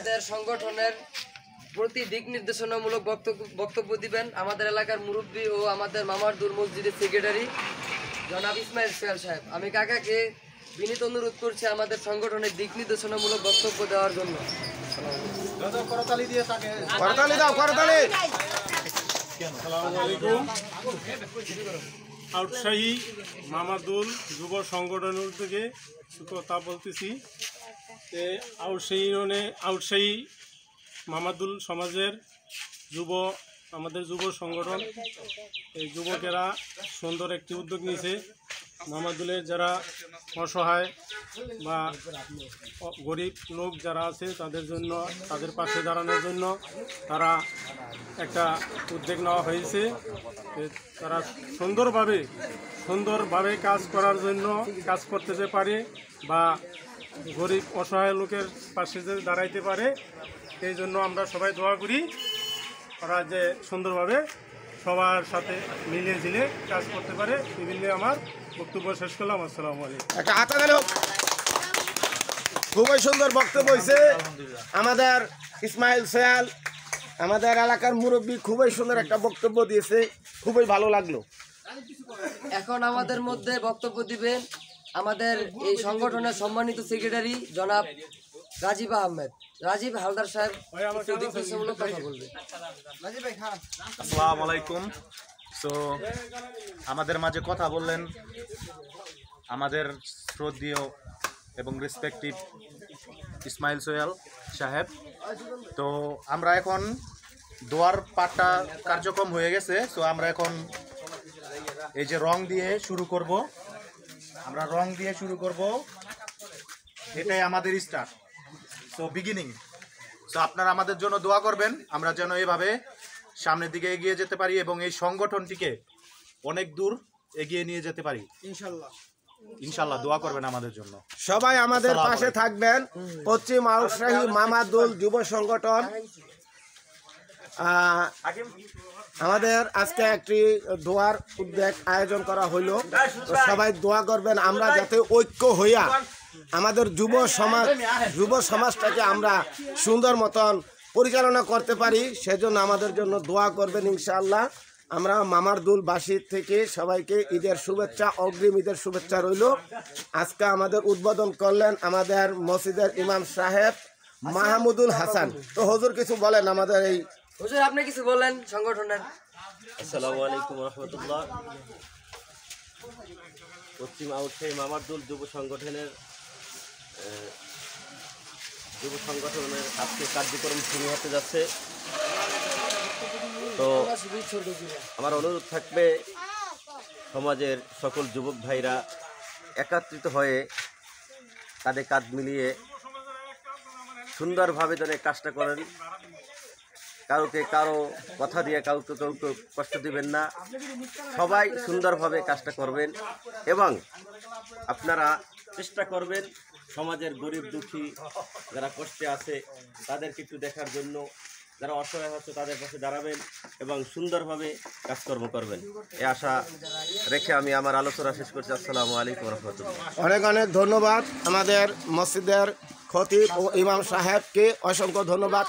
আমাদের সংগঠনের প্রতি দিক নির্দেশনামূলক বক্তব্য দিবেন আমাদের এলাকার মুরব্বী ও আমাদের মামারদুল মসজিদের সেক্রেটারি জনাব ইসমাইল সোহেল সাহেব। আমি কাকাকে বিনীত অনুরোধ করছি আমাদের সংগঠনের দিক নির্দেশনামূলক বক্তব্য দেওয়ার জন্য। আউটশাহী মামারদুল যুব সংগঠনের থেকে কথা বলতেছি। আউটশাহী মামারদুল সমাজের আমাদের যুব সংগঠন, এই যুবকেরা সুন্দর একটি উদ্যোগ নিয়েছে। মামারদুলের যারা অসহায় বা গরিব লোক যারা আছে তাদের জন্য, তাদের পাশে দাঁড়ানোর জন্য তারা একটা উদ্যোগ নেওয়া হয়েছে। তারা সুন্দরভাবে কাজ করার জন্য কাজ করতে যে পারে বা গরিব অসহায় লোকের পাশে যে দাঁড়াইতে পারে, এই জন্য আমরা সবাই দোয়া করি ওরা যে সুন্দরভাবে সবার সাথে মিলিয়ে ঝিলে কাজ করতে পারে। বিভিন্ন আমার বক্তব্য শেষ করলাম। আসসালামু আলাইকুম। খুবই সুন্দর বক্তব্য হয়েছে আমাদের ইসমাইল সোহেল, আমাদের এলাকার মুরব্বী খুবই সুন্দর একটা বক্তব্য দিয়েছে, খুবই ভালো লাগলো। এখন আমাদের মধ্যে বক্তব্য দিবেন আমাদের এই সংগঠনের সম্মানিত সেক্রেটারি জনাব রাজীব আহমেদ। রাজীব হালদার সাহেব কথা বলবে। আসসালামু আলাইকুম। সো আমাদের মাঝে কথা বললেন আমাদের শ্রদ্ধেয় এবং রেসপেক্টিভ ইসমাইল সোহেল সাহেব। তো আমরা এখন দোয়ার পাটটা কার্যক্রম হয়ে গেছে। সো আমরা এখন এই যে রং দিয়ে শুরু করব, এটাই আমাদের স্টার্ট, সো বিগিনিং। সো আপনারা আমাদের জন্য দোয়া করবেন, আমরা যেন এভাবে সামনের দিকে এগিয়ে যেতে পারি এবং এই সংগঠনটিকে অনেক দূর এগিয়ে নিয়ে যেতে পারি ইনশাল্লাহ। দোয়া করবেন আমাদের জন্য, সবাই আমাদের পাশে থাকবেন। পশ্চিম আউটশাহী মামারদুল যুব সংগঠন আমাদের আজকে একটি দোয়ার উদ্যোগ আয়োজন করা হইল। সবাই দোয়া করবেন আমরা যাতে ঐক্য হইয়া আমাদের যুব সমাজটাকে আমরা সুন্দর মতন পরিচালনা করতে পারি, সেজন্য আমাদের জন্য দোয়া করবেন ইনশাআল্লাহ। আমরা মামারদুলবাসীর থেকে সবাইকে ঈদের শুভেচ্ছা, অগ্রিম ঈদের শুভেচ্ছা রইল। আজকে আমাদের উদ্বোধন করলেন আমাদের মসজিদের ইমাম সাহেব মাহমুদুল হাসান। তো হুজুর কিছু বলেন আমাদের এই হুজুর, আপনি কিছু বলেন সংগঠনের। আসসালামু আলাইকুম রহমতুল্লাহ। পশ্চিম আউটশাহী মামারদুল যুব সংগঠনের আজকে কার্যক্রম শুরু হতে যাচ্ছে। তো আমার অনুরোধ থাকবে সমাজের সকল যুবক ভাইরা একত্রিত হয়ে কাঁধে কাঁধ মিলিয়ে সুন্দরভাবে যেন কাজটা করেন। কারো কথা দিয়ে কাউকে কষ্ট দিবেন না, সবাই সুন্দরভাবে কাজটা করবেন এবং আপনারা চেষ্টা করবেন সমাজের গরিব দুঃখী যারা কষ্টে আছে তাদেরকে একটু দেখার জন্য, যারা অসহায় হচ্ছে তাদের পাশে দাঁড়াবেন এবং সুন্দরভাবে কাজকর্ম করবেন, এই আশা রেখে আমি আমার আলোচনা শেষ করছি। আসসালামু আলাইকুম রহমতুল্লাহ। অনেক অনেক ধন্যবাদ আমাদের মসজিদের খতিব ও ইমাম সাহেবকে, অসংখ্য ধন্যবাদ।